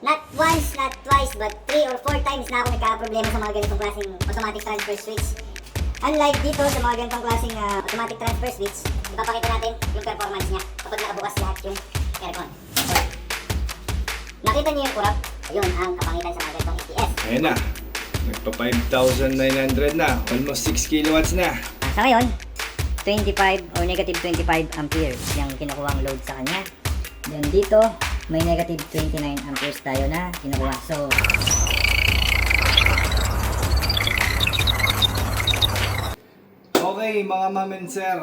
Not once, not twice, but 3 or 4 times na ako nagka-problema sa mga ganitong klaseng automatic transfer switch. Unlike dito sa mga ganitong klaseng automatic transfer switch, ipapakita natin yung performance niya kapag nakabukas lahat yung aircon. Nakita niyo yung kurap? Ayun ang kapangitan sa mga ganitong ATS. Ayan na. Nagpa 5,900 na. Almost 6 kilowatts na. Sa ngayon, 25 or negative 25 amperes yung kinukuhang load sa kanya. Then dito, may negative 29 amperes tayo na kinukuha. So, Okay mga ma'am and sir,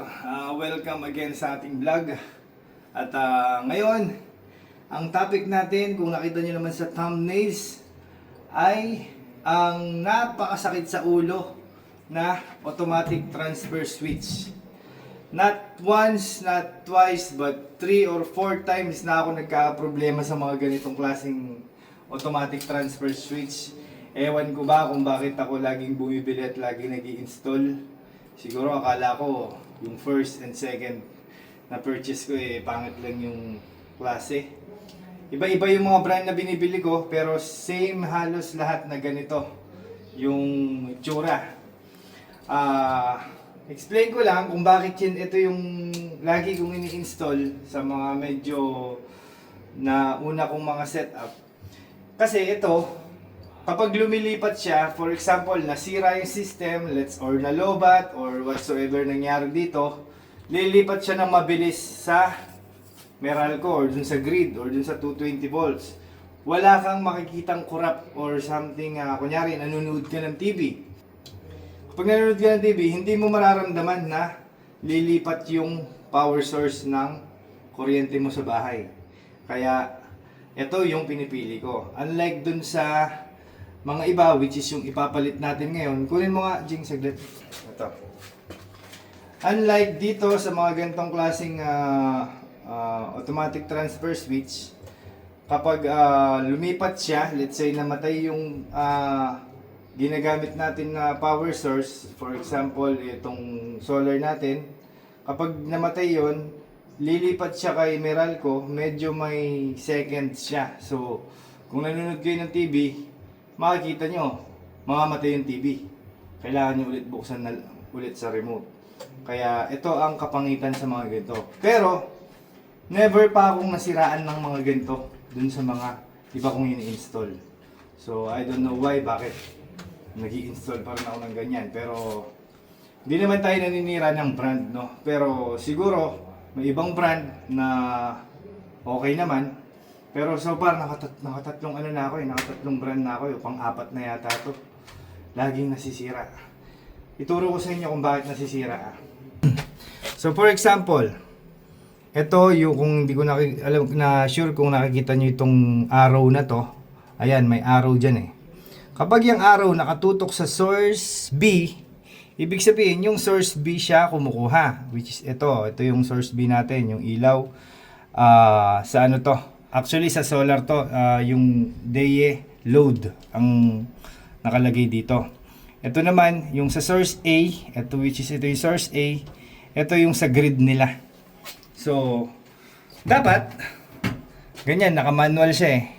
welcome again sa ating vlog. At ngayon, ang topic natin, kung nakita nyo naman sa thumbnails, ay ang napakasakit sa ulo na automatic transfer switch. Not once, not twice, but 3 or 4 times na ako nagka-problema sa mga ganitong klaseng automatic transfer switch. Ewan ko ba kung bakit ako laging bumibili at laging nag-i-install. Siguro akala ko yung first and second na purchase ko pangit lang yung klase. Iba-iba yung mga brand na binibili ko, pero same halos lahat na ganito yung itsura. Explain ko lang kung bakit ito yung lagi kong ini-install sa mga medyo na una kong mga setup. Kasi ito, kapag lumilipat siya, for example, nasira yung system, or nalobat, or whatsoever nangyari dito, lilipat siya ng mabilis sa Meralco, or dun sa grid, or dun sa 220 volts. Wala kang makikitang kurap or something, kunyari, nanonood ka ng TV. Kapag nanonood ka ng TV, hindi mo mararamdaman na lilipat yung power source ng kuryente mo sa bahay. Kaya, ito yung pinipili ko. Unlike dun sa mga iba, which is yung ipapalit natin ngayon. Kunin mo nga, Jing, saglit. Ito. Unlike dito sa mga ganitong klaseng automatic transfer switch, kapag lumipat siya, let's say namatay yung ginagamit natin na power source, for example, itong solar natin, kapag namatay yon, lilipat siya kay Meralco, medyo may seconds siya. So, kung nanonood kayo ng TV, makikita nyo, mamamatay yung TV. Kailangan nyo ulit buksan na ulit sa remote. Kaya ito ang kapangitan sa mga ganito. Pero, never pa akong nasiraan ng mga ganito dun sa mga iba kong ini-install. So, I don't know why, bakit nag-i-install pa rin ako ng ganyan. Pero, hindi naman tayo naninira ng brand, no? Pero, siguro, may ibang brand na okay naman. Pero so far, nakatatlong ano na ako nakatatlong brand na ako pang-apat na yata to. Laging nasisira. Ituro ko sa inyo kung bakit nasisira. So for example, ito yung kung hindi ko alam na sure kung nakikita nyo itong arrow na to. Ayan, may arrow dyan Kapag yung arrow nakatutok sa source B, ibig sabihin yung source B siya kumukuha. Which is ito yung source B natin, yung ilaw. Sa ano to? Actually sa solar to, yung DE load ang nakalagay dito. Ito naman, yung sa source A, ito yung source A, ito yung sa grid nila. So, dapat, ganyan, naka-manual siya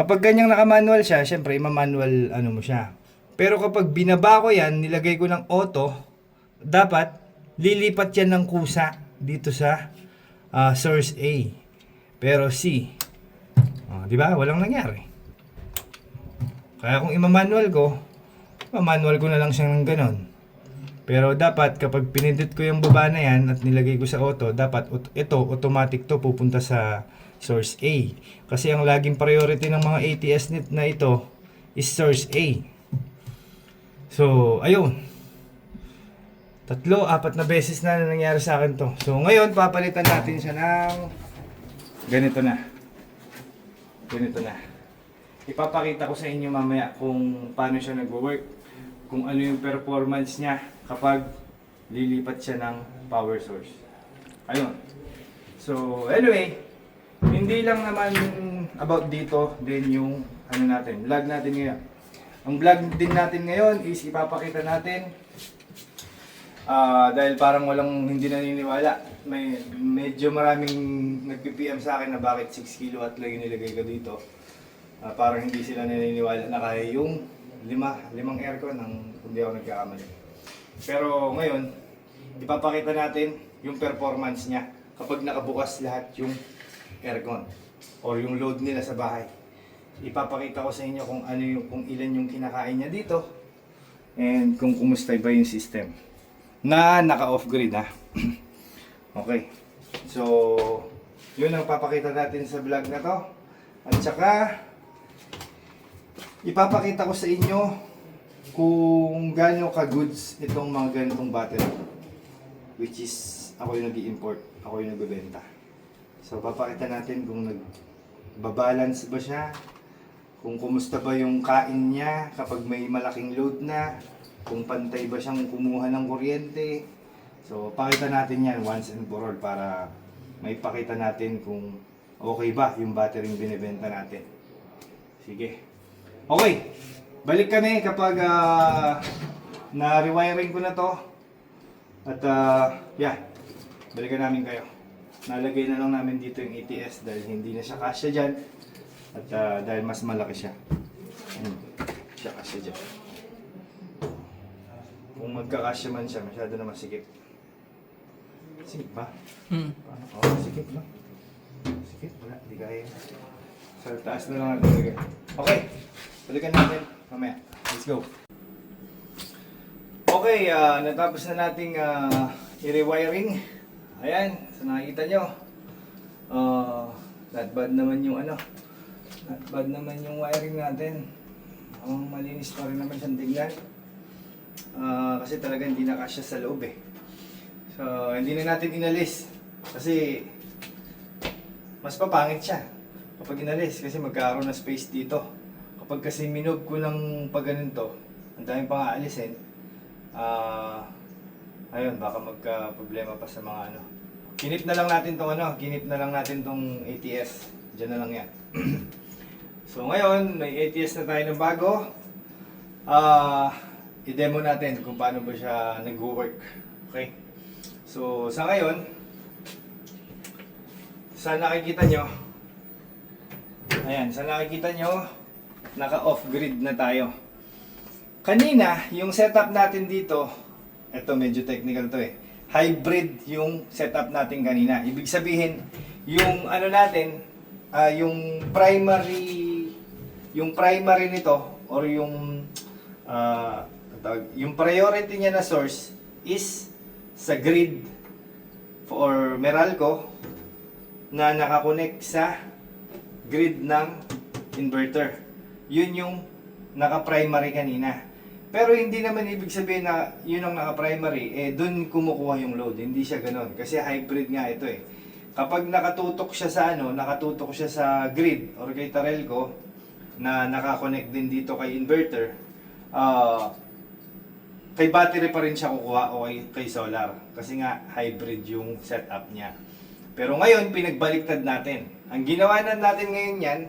Kapag ganyang naka-manual siya, syempre, ima-manual ano mo siya. Pero kapag binaba ko yan, nilagay ko ng auto, dapat, lilipat yan ng kusa dito sa source A. Pero C, di ba? Walang nangyari. Kaya kung ima-manual ko na lang siya ng ganon. Pero dapat kapag pinindot ko yung baba na yan at nilagay ko sa auto, dapat ito automatic to pupunta sa source A. Kasi ang laging priority ng mga ATS na ito is source A. So, ayun. 3, 4 na beses na nangyari sa akin to. So, ngayon papalitan natin siya ng ganito na. Ipapakita ko sa inyo mamaya kung paano siya nagwo-work. Kung ano yung performance niya kapag lilipat siya ng power source. Ayun. So, anyway, hindi lang naman about dito din yung ano natin, vlog natin ngayon. Ang vlog din natin ngayon is ipapakita natin dahil parang hindi naniniwala. Medyo maraming nagpi-PM sa akin na bakit 6 kilowatt lang yung nilagay ko dito. Parang hindi sila naniniwala na kaya yung limang aircon ng hindi ako nagkakamali. Pero ngayon, ipapakita natin yung performance niya kapag nakabukas lahat yung aircon or yung load nila sa bahay. Ipapakita ko sa inyo kung ano yung, kung ilan yung kinakain niya dito and kung kumusta ba yung system na naka-off grid ha. Okay. So, yun ang papakita natin sa vlog na to. At saka ipapakita ko sa inyo kung gaano ka-goods itong mga ganitong battery. Which is, ako yung nag-i-import, ako yung nagbebenta. So, papakita natin kung nagbabalance ba siya, kung kumusta ba yung kain niya kapag may malaking load na, kung pantay ba siyang kumuha ng kuryente. So, pakita natin yan once and for all para may pakita natin kung okay ba yung battery yung binibenta natin. Sige. Okay. Balik kami kapag na-rewiring ko na to. At yeah, balikan namin kayo. Nalagay na lang namin dito yung ATS dahil hindi na siya kasya dyan. At dahil mas malaki siya. Siya kasya dyan. Kung magkakasya man siya, masyado na masikip. Sikip ba? Oo, sikip lang. Sikip, wala, di kaya. Sa taas na lang natin lagay. Okay, balikan natin mamaya. Let's go. Okay, natapos na nating i-rewiring. Ayan, so nakikita nyo. Not bad naman yung ano. Not bad naman yung wiring natin. Malinis pa rin naman siyang tignan. Kasi talaga hindi nakasya sa loob eh. So, hindi na natin inalis. Kasi mas papangit siya kapag inalis kasi magkakaroon ng space dito. Kapag kasi minob ko ng pag ganito, ang daming pang aalisin. Ayun, baka magka-problema pa sa mga ano. Kinip na lang natin tong ano, kinip na lang natin tong ATS. Diyan na lang yan. So ngayon, may ATS na tayo ng bago. I-demo natin kung paano ba siya nag-work. Okay? So sa ngayon, sa nakikita nyo, ayan, sa nakikita nyo, naka-off grid na tayo. Kanina, yung setup natin dito, eto medyo technical to eh. Hybrid yung setup natin kanina. Ibig sabihin, yung ano natin, yung primary nito or yung priority niya na source is sa grid for Meralco na nakakonect sa grid ng inverter. Yun yung naka-primary kanina. Pero hindi naman ibig sabihin na yun ang naka-primary, dun kumukuha yung load. Hindi siya ganon. Kasi hybrid nga ito eh. Kapag nakatutok siya sa nakatutok siya sa grid or kay Tarelco na nakakonect din dito kay inverter, kay battery pa rin siya kukuha o kay solar. Kasi nga hybrid yung setup niya. Pero ngayon, pinagbaliktad natin. Ang ginawa natin ngayon yan,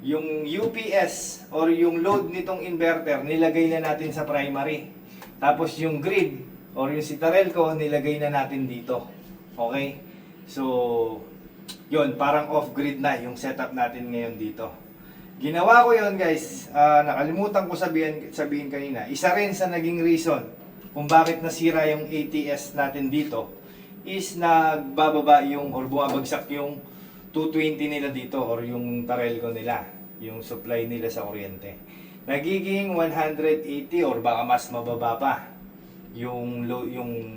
yung UPS or yung load nitong inverter, nilagay na natin sa primary. Tapos yung grid or yung si Tarelco, nilagay na natin dito. Okay? So, yun, parang off-grid na yung setup natin ngayon dito. Ginawa ko yun guys, nakalimutan ko sabihin kanina. Isa rin sa naging reason kung bakit nasira yung ATS natin dito is nagbababa yung or bumabagsak yung 220 nila dito or yung Tarelco nila, yung supply nila sa kuryente. Nagiging 180 or baka mas mababa pa yung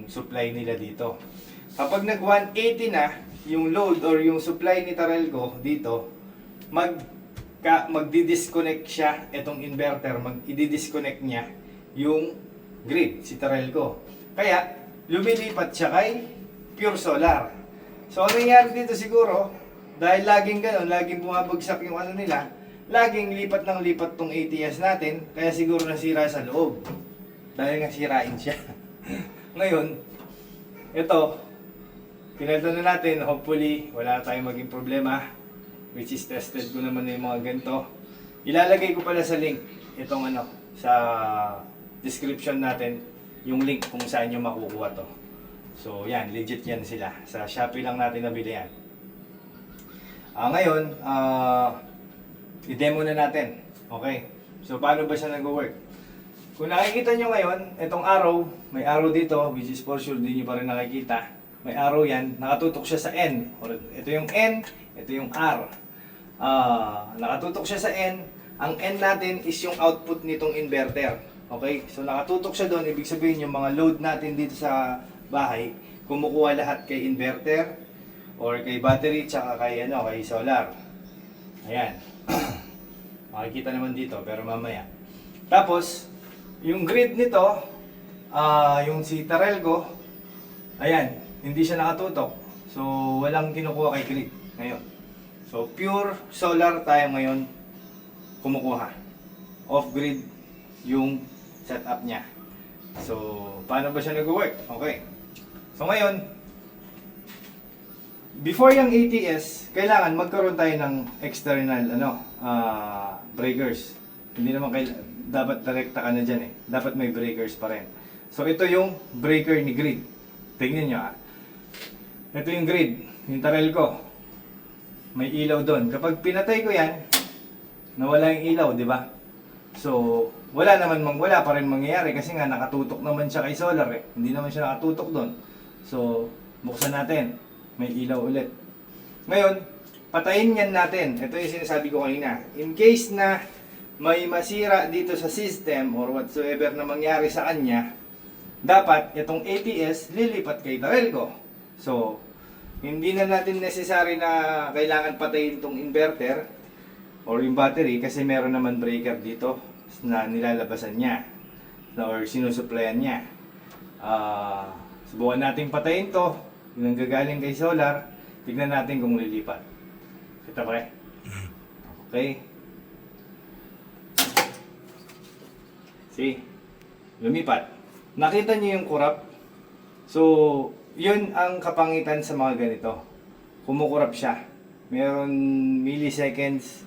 supply nila dito. Kapag nag 180 na yung load or yung supply ni Tarelco dito, magdi-disconnect siya itong inverter, i-disconnect niya yung grid, si Tarelco. Kaya lumilipat siya kay Pure Solar. So ano nangyari dito siguro? Dahil laging gano'n, laging bumabagsak yung ano nila, laging lipat ng lipat tong ATS natin, kaya siguro nasira sa loob. Dahil nga sirain siya. Ngayon, ito, pinalitan na natin, hopefully, wala na tayong maging problema, which is tested ko naman yung mga ganito. Ilalagay ko pala sa link, itong ano, sa description natin, yung link kung saan nyo makukuha to. So yan, legit yan sila. Sa Shopee lang natin nabili yan. Ngayon, i-demo na natin. Okay? So, paano ba siya nag-work? Kung nakikita nyo ngayon, itong arrow, may arrow dito, which is for sure, di nyo pa rin nakikita. May arrow yan, nakatutok siya sa N. Or, ito yung N, ito yung R. Nakatutok siya sa N. Ang N natin is yung output nitong inverter. Okay? So, nakatutok siya doon. Ibig sabihin, yung mga load natin dito sa bahay, kumukuha lahat kay inverter, or kay battery, tsaka kay solar. Ayan. Makikita naman dito, pero mamaya. Tapos, yung grid nito, yung si Tarelco, ayan, hindi siya nakatutok. So, walang kinukuha kay grid ngayon. So, pure solar tayo ngayon kumukuha. Off-grid yung setup niya. So, paano ba siya nag-work? Okay. So, ngayon, before yung ATS, kailangan magkaroon tayo ng external breakers. Hindi naman dapat direkta ka na dyan eh. Dapat may breakers pa rin. So, ito yung breaker ni grid. Tingnan nyo Ito yung grid, yung Tarelco. May ilaw doon. Kapag pinatay ko yan, nawala yung ilaw, di ba? So, wala pa rin mangyayari kasi nga nakatutok naman siya kay solar eh. Hindi naman siya nakatutok doon. So, buksan natin. May ilaw ulit. Ngayon, patayin yan natin. Ito yung sinasabi ko kanina. In case na may masira dito sa system or whatsoever na mangyari sa kanya, dapat itong ATS lilipat kay Tarelco. So, hindi na natin necessary na kailangan patayin itong inverter or yung battery kasi meron naman breaker dito na nilalabasan niya or sinusuplayan niya. Subukan natin patayin to. Yung nanggagaling kay solar, tignan natin kung lilipat. Kita ba Okay. See? Lumipat. Nakita niyo yung kurap? So, yun ang kapangitan sa mga ganito. Kumukurap siya. Meron milliseconds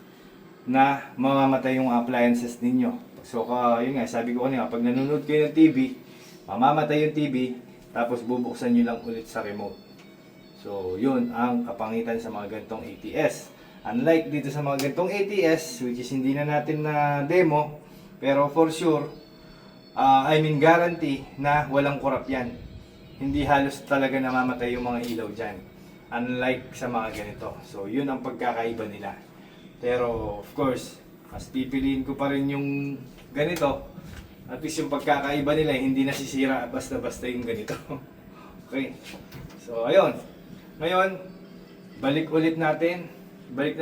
na mamamatay yung appliances ninyo. So, yun nga, sabi ko kanina, pag nanonood kayo ng TV, mamamatay yung TV, tapos bubuksan nyo lang ulit sa remote. So, yun ang kapangitan sa mga ganitong ATS. Unlike dito sa mga ganitong ATS, which is hindi na natin na demo, pero for sure, guarantee na walang kurap yan. Hindi halos talaga namamatay yung mga ilaw dyan. Unlike sa mga ganito. So, yun ang pagkakaiba nila. Pero, of course, mas pipiliin ko pa rin yung ganito. At least yung pagkakaiba nila, hindi nasisira basta-basta yung ganito. Okay. So, ayun. Ngayon, balik na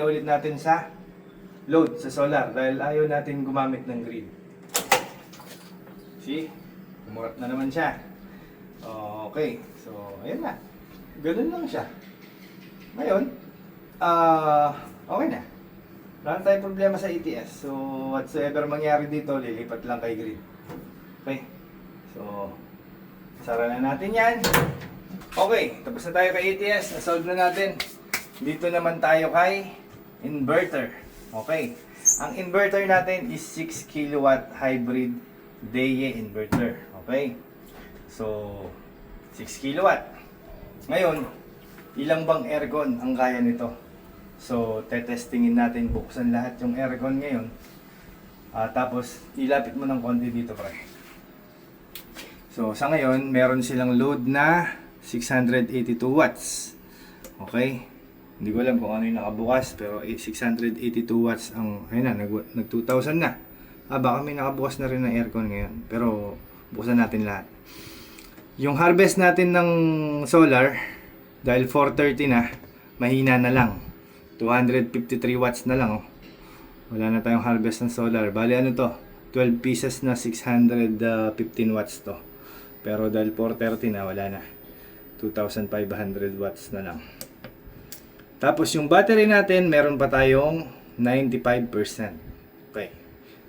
ulit natin sa load, sa solar. Dahil ayaw natin gumamit ng grid. See? Kumurap na naman siya. Okay. So, ayun na. Ganun lang siya. Ngayon, okay na. Wala tayong problema sa ATS. So, whatsoever mangyari dito, lilipat lang kay grid. Okay. So, sara na natin yan. Okay. Tapos na tayo kay ATS. Na-solve na natin. Dito naman tayo kay inverter. Okay. Ang inverter natin is 6 kilowatt hybrid DEA inverter. Okay. So, 6 kilowatt. Ngayon, ilang bang aircon ang kaya nito? So, tetestingin natin, buksan lahat yung aircon ngayon. Tapos, ilapit mo ng konti dito, pre. So, sa ngayon, meron silang load na 682 watts. Okay? Hindi ko alam kung ano yung nakabukas, pero 682 watts ang, ayun na, nag 2,000 na. Baka may nakabukas na rin ng aircon ngayon. Pero, buksan natin lahat. Yung harvest natin ng solar, dahil 430 na, mahina na lang. 253 watts na lang, oh. Wala na tayong harvest ng solar. Bali, ano to? 12 pieces na 615 watts to. Pero dahil 430 na, wala na. 2,500 watts na lang. Tapos yung battery natin, meron pa tayong 95%. Okay.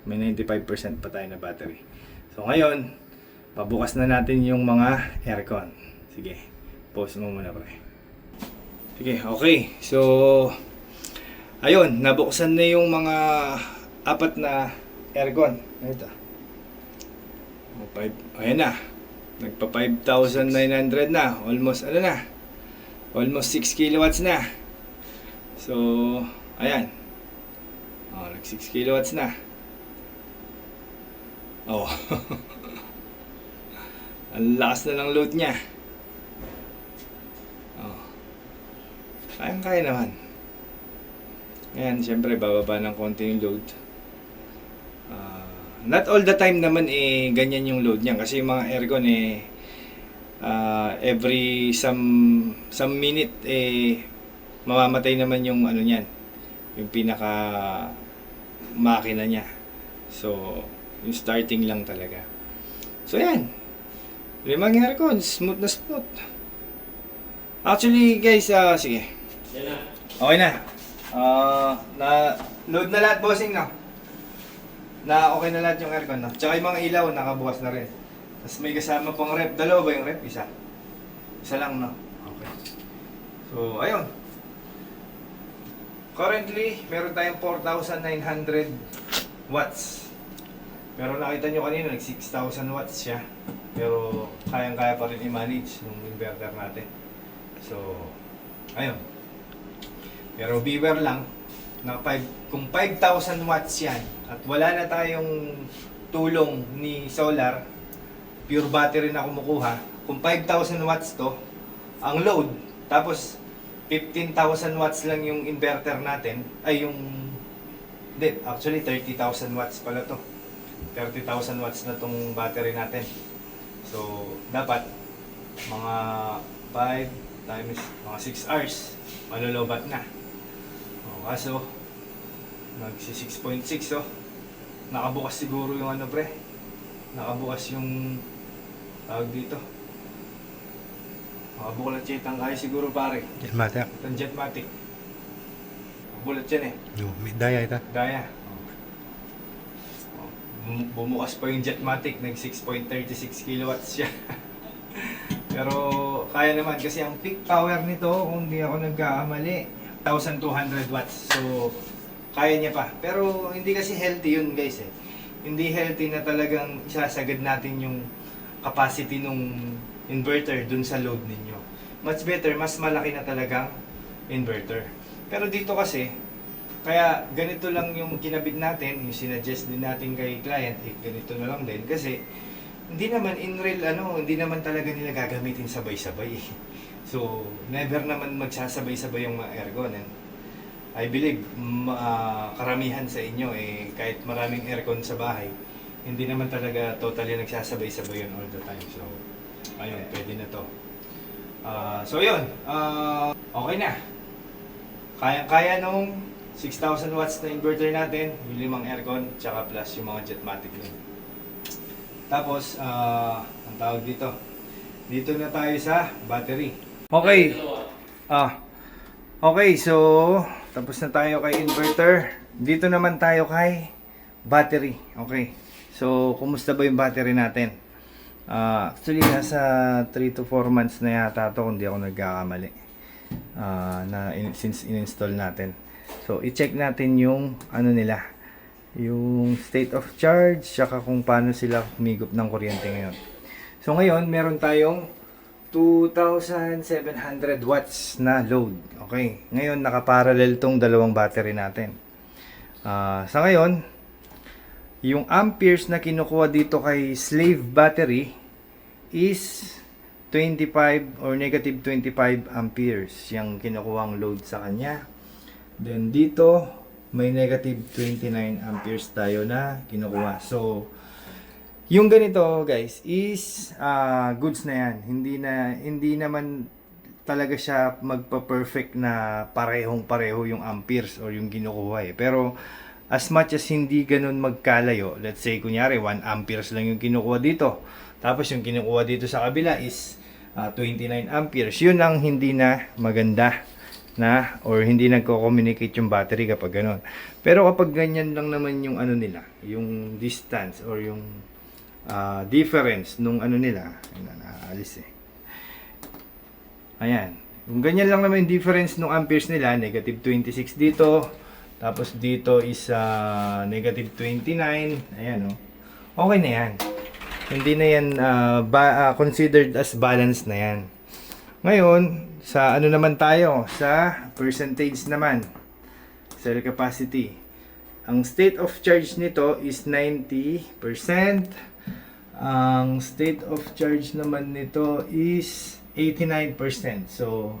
May 95% pa tayo na battery. So ngayon, pabukas na natin yung mga aircon. Sige, pause mo muna, pre. Sige, okay. So, ayun, nabuksan na yung mga apat na aircon. Ito. Ayan na. Nagpa 5,900 na. Almost, ano na? Almost 6 kilowatts na. So, ayan. Oh, nag 6 kilowatts na. Oh. Ang lakas na ng load niya. Oh. Kaya naman. Ayan, syempre bababa ng konti yung load. Not all the time naman ganyan yung load niya kasi yung mga aircon every some minute mamamatay naman yung ano niyan, yung pinaka makina niya. So, yung starting lang talaga. So, yan. 5 aircon, smooth na smooth. Actually, guys, sige. Yan na. Okay na. Na load na lahat, bossing, no? Na okay na lahat yung aircon, no? Tsaka yung mga ilaw, nakabukas na rin. Tapos may kasama pang rep. Dalawa ba yung rep? Isa. Isa lang, no? Okay. So, ayun. Currently, meron tayong 4,900 watts. Pero nakita nyo kanina, nag 6,000 watts siya. Pero kayang-kaya pa rin i-manage ng inverter natin. So, ayun. Pero beware lang, na kung 5,000 watts yan, at wala na tayong tulong ni solar, pure battery na kumukuha, kung 5,000 watts to, ang load, tapos 15,000 watts lang yung inverter natin, ay yung, hindi, actually 30,000 watts pala to. 30,000 watts na tong battery natin. So, dapat, mga 5 times, mga 6 hours, malolobat na. O, kaso, nagsi 6.6 oh. Nakabukas siguro yung ano pre. Nakabukas yung tawag dito. Nakabukas ang kaya siguro pare. Jetmatic. Itong Jetmatic. Bulat yan May daya ito. Daya. Bumukas pa yung Jetmatic. Nag 6.36 kilowatts siya. Pero kaya naman kasi ang peak power nito, kung di ako nagkakamali, 1,200 watts. So, kaya niya pa. Pero hindi kasi healthy yun guys Hindi healthy na talagang isasagad natin yung capacity nung inverter dun sa load ninyo. Much better, mas malaki na talagang inverter. Pero dito kasi, kaya ganito lang yung kinabit natin, yung sinuggest din natin kay client, ganito na lang din. Kasi, hindi naman in real, hindi naman talaga nila gagamitin sabay-sabay. So, never naman magsasabay-sabay yung mga aircon. I believe, karamihan sa inyo, kahit maraming aircon sa bahay, hindi naman talaga totally nagsasabay-sabay yun all the time. So, ayun, pwede na to. So, yun. Okay na. Kaya nung 6,000 watts na inverter natin, yung 5 aircon, tsaka plus yung mga Jetmatic nun. Tapos, ang tawag dito. Dito na tayo sa battery. Okay. Okay, so tapos na tayo kay inverter. Dito naman tayo kay battery. Okay. So, kumusta ba yung battery natin? Actually, nasa 3 to 4 months na yata ito kung di ako nagkakamali. Since in-install natin. So, i-check natin yung nila. Yung state of charge, saka kung paano sila humigop ng kuryente ngayon. So, ngayon, meron tayong 2,700 watts na load. Okay. Ngayon, nakaparallel tong dalawang battery natin. Sa ngayon, yung amperes na kinukuha dito kay slave battery is 25 or negative 25 amperes. Yung kinukuhang load sa kanya. Then, dito, may negative 29 amperes tayo na kinukuha. So, yung ganito guys is goods na yan. Hindi naman talaga siya magpa-perfect na parehong-pareho yung amperes or yung kinukuha Pero as much as hindi ganun magkalayo, let's say kunyari 1 amperes lang yung kinukuha dito. Tapos yung kinukuha dito sa kabila is 29 amperes. Yun ang hindi na maganda na or hindi nagko-communicate yung battery kapag ganun. Pero kapag ganyan lang naman yung nila, yung distance or yung difference nung nila, naalis ayan, kung ganyan lang naman yung difference nung amperes nila, negative 26 dito, tapos dito is negative 29, ayan okay na yan, hindi na yan considered as balance na yan. Ngayon, sa naman tayo, sa percentage naman, cell capacity. Ang state of charge nito is 90%. Ang state of charge naman nito is 89%. So,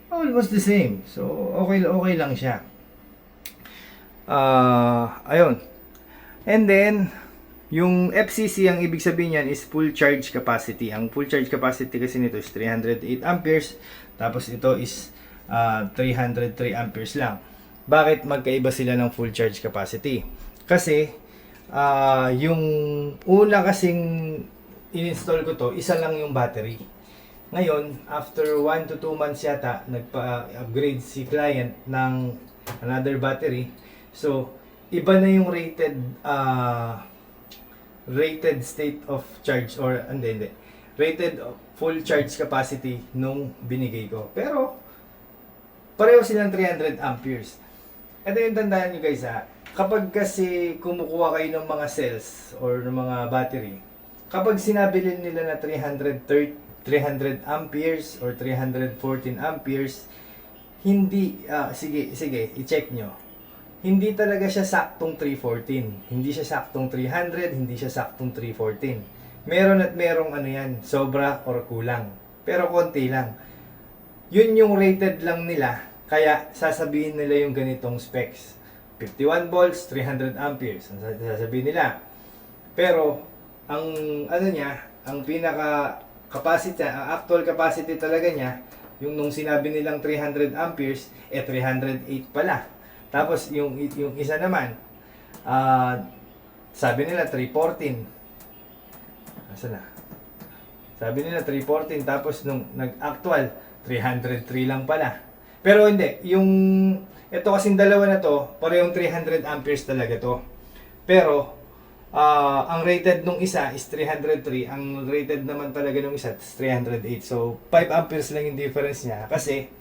almost the same. So, okay lang siya. Ayun. And then, yung FCC, ang ibig sabihin yan is full charge capacity. Ang full charge capacity kasi nito is 308 amperes. Tapos ito is 303 amperes lang. Bakit magkaiba sila ng full charge capacity? Kasi, yung una kasing in-install ko to, isa lang yung battery. Ngayon, after 1 to 2 months yata, nagpa-upgrade si client ng another battery. So, iba na yung rated state of charge or hindi. Rated full charge capacity nung binigay ko. Pero, pareho silang 300 amperes. Ito yung tandaan nyo guys kapag kasi kumukuha kayo ng mga cells or ng mga battery, kapag sinabi nila na 300 amperes or 314 amperes, hindi, sige, i-check nyo. Hindi talaga siya saktong 314. Hindi siya saktong 300, hindi siya saktong 314. Meron at merong ano yan, sobra or kulang. Pero konti lang. Yun yung rated lang nila. Kaya sasabihin nila yung ganitong specs. 51 volts, 300 amperes. Ang sasabihin nila. Pero, ang ano niya, ang pinaka capacity, ang actual capacity talaga niya, yung nung sinabi nilang 300 amperes, 308 pala. Tapos, yung isa naman, sabi nila 314. Asa na? Sabi nila 314, tapos nung nag-actual, 303 lang pala. Pero hindi, ito kasing dalawa na to, parehong 300 amperes talaga to. Pero, ang rated nung isa is 303, ang rated naman talaga nung isa is 308. So, 5 amperes lang yung difference niya kasi,